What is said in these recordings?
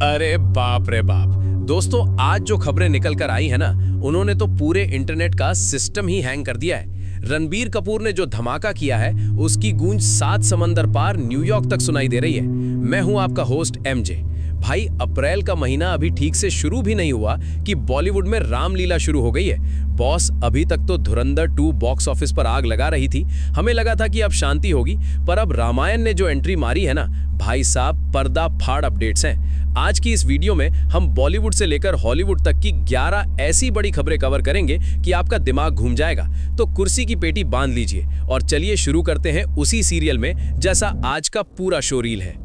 अरे बाप रे बाप। दोस्तों, आज जो खबरें निकल कर आई है ना, उन्होंने तो पूरे इंटरनेट का सिस्टम ही हैंग कर दिया है। रणबीर कपूर ने जो धमाका किया है, उसकी गूंज 7 समंदर पार न्यूयॉर्क तक सुनाई दे रही है। मैं हूं आपका होस्ट एमजे। भाई, अप्रैल का महीना अभी ठीक से शुरू भी नहीं हुआ कि बॉलीवुड में रामलीला शुरू हो गई है। बॉस, अभी तक तो धुरंधर 2 बॉक्स ऑफिस पर आग लगा रही थी। हमें लगा था कि अब शांति होगी, पर अब रामायण ने जो एंट्री मारी है ना, भाई साहब, पर्दा फाड़ अपडेट्स हैं। आज की इस वीडियो में हम बॉलीवुड से लेकर हॉलीवुड तक की 11 ऐसी बड़ी खबरें कवर करेंगे कि आपका दिमाग घूम जाएगा। तो कुर्सी की पेटी बांध लीजिए और चलिए शुरू करते हैं उसी सीरियल में, जैसा आज का पूरा शो रील है।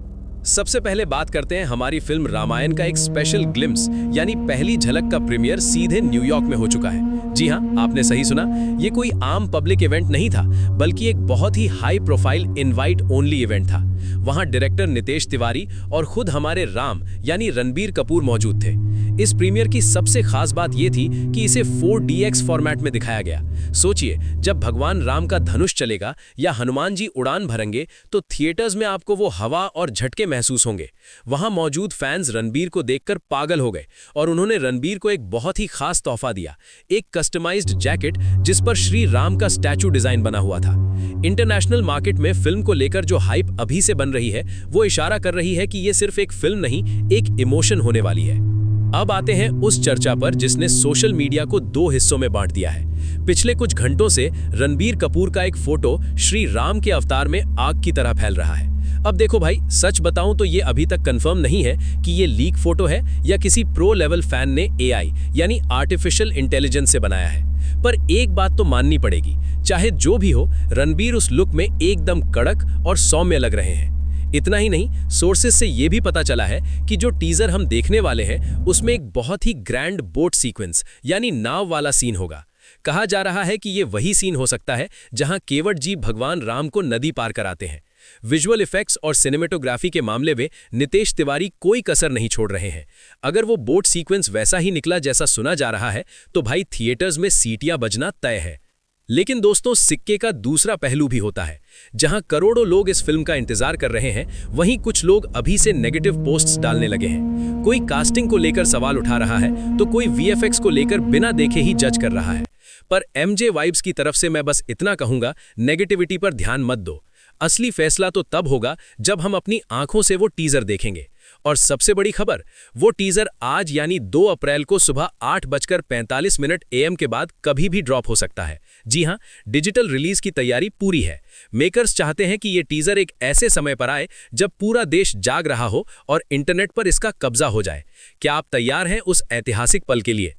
सबसे पहले बात करते हैं हमारी फिल्म रामायण का एक स्पेशल ग्लिम्स, यानी पहली झलक का प्रीमियर सीधे न्यूयॉर्क में हो चुका है। जी हाँ, आपने सही सुना। ये कोई आम पब्लिक इवेंट नहीं था, बल्कि एक बहुत ही high profile invite only event था। वहां डायरेक्टर नितेश तिवारी और खुद हमारे राम यानी रणबीर कपूर मौजूद थे। इस प्रीमियर की सबसे खास बात यह थी कि इसे 4DX फॉर्मेट में दिखाया गया। सोचिए, जब भगवान राम का धनुष चलेगा या हनुमान जी उड़ान भरेंगे, तो थिएटर्स में आपको वो हवा और झटके महसूस होंगे। वहां मौजूद फैंस रणबीर को देखकर पागल हो गए और उन्होंने रणबीर को एक बहुत ही खास तोहफा दिया, एक कस्टमाइज्ड जैकेट जिस पर श्री राम का स्टैचू डिजाइन बना हुआ था। इंटरनेशनल मार्केट में फिल्म को लेकर जो हाइप अभी से बन रही है, वो इशारा कर रही है कि ये सिर्फ एक फिल्म नहीं, एक इमोशन होने वाली है। अब आते हैं उस चर्चा पर जिसने सोशल मीडिया को 2 हिस्सों में बांट दिया है। पिछले कुछ घंटों से रणबीर कपूर का एक फोटो श्री राम के अवतार में आग की तरह फैल रहा है। अब देखो भाई, सच बताऊं तो ये अभी तक कंफर्म नहीं है कि ये लीक फोटो है या किसी प्रो लेवल फैन ने AI यानी आर्टिफिशियल इंटेलिजेंस से बनाया है। पर एक बात तो माननी पड़ेगी, चाहे जो भी हो, रणबीर उस लुक में एकदम कड़क और सौम्य लग रहे हैं। इतना ही नहीं, सोर्सेस से यह भी पता चला है कि जो टीजर हम देखने वाले हैं, उसमें एक बहुत ही ग्रैंड बोट सीक्वेंस यानी नाव वाला सीन होगा। कहा जा रहा है कि यह वही सीन हो सकता है जहां केवट जी भगवान राम को नदी पार कराते हैं। विजुअल इफेक्ट्स और सिनेमेटोग्राफी के मामले में नितेश तिवारी कोई कसर नहीं छोड़ रहे हैं। अगर वो बोट सीक्वेंस वैसा ही निकला जैसा सुना जा रहा है, तो भाई थिएटर्स में सीटियां बजना तय है। लेकिन दोस्तों, सिक्के का दूसरा पहलू भी होता है। जहां करोड़ों लोग इस फिल्म का इंतजार कर रहे हैं, वहीं कुछ लोग अभी से नेगेटिव पोस्ट्स डालने लगे हैं। कोई कास्टिंग को लेकर सवाल उठा रहा है, तो कोई VFX को लेकर बिना देखे ही जज कर रहा है। पर MJ वाइब्स की तरफ से मैं बस इतना कहूंगा, नेगेटिविटी पर ध्यान मत दो। असली फैसला तो तब होगा जब हम अपनी आंखों से वो टीजर देखेंगे। और सबसे बड़ी खबर, वो टीजर आज यानी 2 अप्रैल को सुबह 8:45 AM के बाद कभी भी ड्रॉप हो सकता है। जी हां, डिजिटल रिलीज की तैयारी पूरी है। मेकर्स चाहते हैं कि ये टीजर एक ऐसे समय पर आए जब पूरा देश जाग रहा हो और इंटरनेट पर इसका कब्जा हो जाए। क्या आप तैयार हैं उस ऐतिहासिक पल के लिए?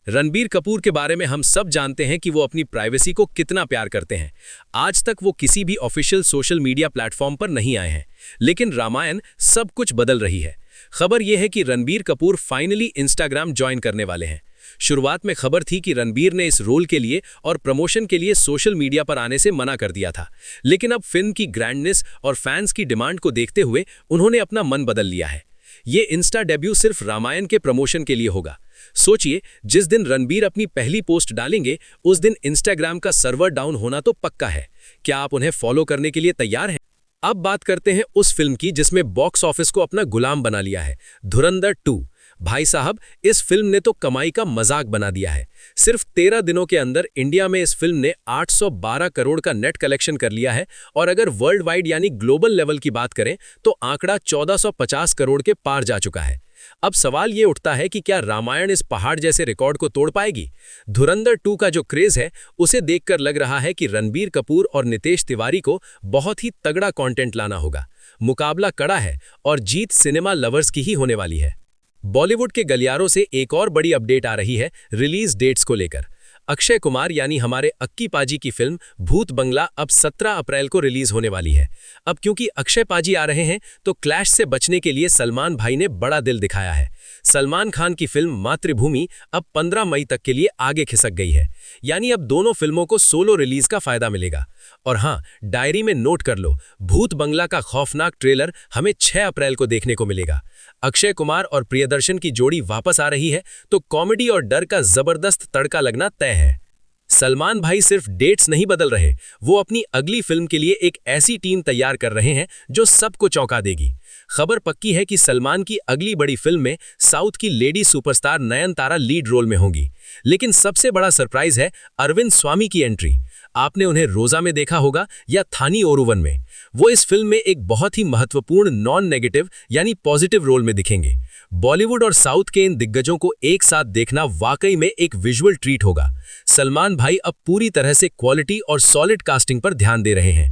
रणबीर कपूर के बारे में हम सब जानते हैं कि वो अपनी प्राइवेसी को कितना प्यार करते हैं। आज तक वो किसी भी ऑफिशियल सोशल मीडिया प्लेटफॉर्म पर नहीं आए हैं, लेकिन रामायण सब कुछ बदल रही है। खबर यह है कि Ranbir Kapoor finally Instagram join करने वाले हैं। शुरुआत में खबर थी कि रणबीर ने इस रोल के लिए और प्रमोशन के लिए सोशल मीडिया पर आने से मना कर दिया था, लेकिन अब फिल्म की ग्रैंडनेस और फैंस की डिमांड को देखते हुए उन्होंने अपना मन बदल लिया है। ये इंस्टा डेब्यू सिर्फ रामायण के प्रमोशन के लिए होगा। सोचिए, जिस दिन रणबीर अपनी पहली पोस्ट डालेंगे, उस दिन इंस्टाग्राम का सर्वर डाउन होना तो पक्का है। क्या आप उन्हें फॉलो करने के लिए तैयार हैं? अब बात करते हैं उस फिल्म की जिसमें बॉक्स ऑफिस को अपना गुलाम बना लिया है, धुरंधर 2। भाई साहब, इस फिल्म ने तो कमाई का मजाक बना दिया है। सिर्फ 13 दिनों के अंदर इंडिया में इस फिल्म ने 812 करोड़ का नेट कलेक्शन कर लिया है, और अगर वर्ल्ड वाइड यानी ग्लोबल लेवल की बात करें तो आंकड़ा 1450 करोड़ के पार जा चुका है। अब सवाल ये उठता है कि क्या रामायण इस पहाड़ जैसे रिकॉर्ड को तोड़ पाएगी? धुरंधर 2 का जो क्रेज है, उसे देखकर लग रहा है कि रणबीर कपूर और नितेश तिवारी को बहुत ही तगड़ा कंटेंट लाना होगा। मुकाबला कड़ा है और जीत सिनेमा लवर्स की ही होने वाली है। बॉलीवुड के गलियारों से एक और बड़ी अपडेट आ रही है रिलीज डेट्स को लेकर। अक्षय कुमार यानी हमारे अक्की पाजी की फिल्म भूत बंगला अब 17 अप्रैल को रिलीज होने वाली है। अब क्योंकि अक्षय पाजी आ रहे हैं, तो क्लैश से बचने के लिए सलमान भाई ने बड़ा दिल दिखाया है। सलमान खान की फिल्म मातृभूमि अब 15 मई तक के लिए आगे खिसक गई है, यानी अब दोनों फिल्मों को सोलो रिलीज का फायदा मिलेगा। और हाँ, डायरी में नोट कर लो, भूत बंगला का खौफनाक ट्रेलर हमें 6 अप्रैल को देखने को मिलेगा। अक्षय कुमार और प्रियदर्शन की जोड़ी वापस आ रही है, तो कॉमेडी और डर का जबरदस्त तड़का लगना तय है। सलमान भाई सिर्फ डेट्स नहीं बदल रहे, वो अपनी अगली फिल्म के लिए एक ऐसी टीम तैयार कर रहे हैं जो सबको चौंका देगी। खबर पक्की है कि सलमान की अगली बड़ी फिल्म में साउथ की lady superstar Nayanthara lead role में होंगी। लेकिन सबसे बड़ा सरप्राइज है अरविंद स्वामी की एंट्री। आपने उन्हें रोजा में देखा होगा या थानी ओरुवन में। वो इस फिल्म में एक बहुत ही महत्वपूर्ण नॉन नेगेटिव यानी पॉजिटिव रोल में दिखेंगे। बॉलीवुड और साउथ के इन दिग्गजों को एक साथ देखना वाकई में एक विजुअल ट्रीट होगा। सलमान भाई अब पूरी तरह से क्वालिटी और सॉलिड कास्टिंग पर ध्यान दे रहे हैं।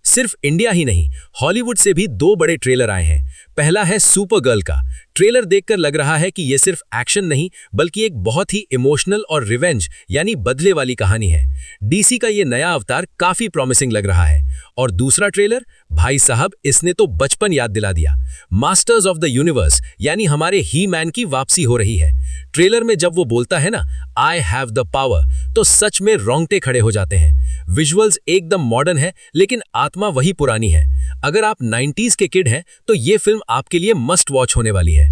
सिर्फ इंडिया ही नहीं, हॉलीवुड से भी 2 बड़े ट्रेलर आए हैं। पहला है सुपर गर्ल का। ट्रेलर देखकर लग रहा है कि यह सिर्फ एक्शन नहीं बल्कि एक बहुत ही इमोशनल और रिवेंज यानी बदले वाली कहानी है। डीसी का ये नया अवतार काफी प्रॉमिसिंग लग रहा है। और दूसरा ट्रेलर, भाई साहब इसने तो बचपन याद दिला दिया। मास्टर्स ऑफ द यूनिवर्स यानी हमारे ही मैन की वापसी हो रही है। ट्रेलर में जब वो बोलता है ना, आई हैव द पावर, तो सच में रोंगटे खड़े हो जाते हैं। विजुअल्स एकदम मॉडर्न है लेकिन आत्मा वही पुरानी है। अगर आप 90s के किड हैं तो ये फिल्म आपके लिए मस्ट वॉच होने वाली है।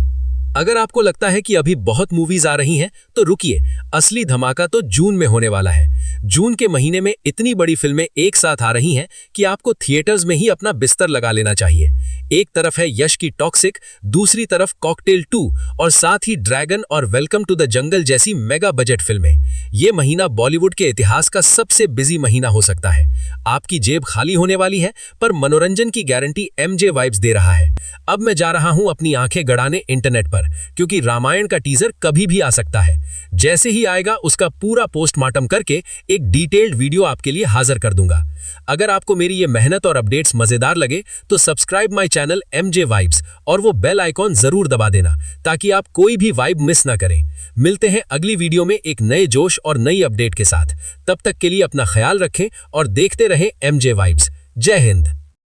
अगर आपको लगता है कि अभी बहुत मूवीज आ रही हैं तो रुकिए, असली धमाका तो जून में होने वाला है। जून के महीने में इतनी बड़ी फिल्में एक साथ आ रही हैं कि आपको थिएटर्स में ही अपना बिस्तर लगा लेना चाहिए। एक तरफ है यश की टॉक्सिक, दूसरी तरफ कॉकटेल 2 और साथ ही ड्रैगन और वेलकम टू द जंगल जैसी मेगा बजट फिल्में। ये महीना बॉलीवुड के इतिहास का सबसे बिजी महीना हो सकता है। आपकी जेब खाली होने वाली है पर मनोरंजन की गारंटी एमजे वाइब्स दे रहा है। अब मैं जा रहा हूं अपनी आंखें गड़ाने इंटरनेट पर, क्योंकि रामायण का टीजर कभी भी आ सकता है। जैसे ही आएगा उसका पूरा पोस्टमार्टम करके एक डिटेल्ड वीडियो आपके लिए हाजिर कर दूंगा। अगर आपको मेरी ये मेहनत और अपडेट्स मजेदार लगे तो subscribe my channel MJ vibes और वो बेल आइकॉन जरूर दबा देना ताकि आप कोई भी वाइब मिस ना करें। मिलते हैं अगली वीडियो में एक नए जोश और नई अपडेट के साथ। तब तक के लिए अपना ख्याल रखें और देखते रहें एमजे वाइब्स। जय हिंद।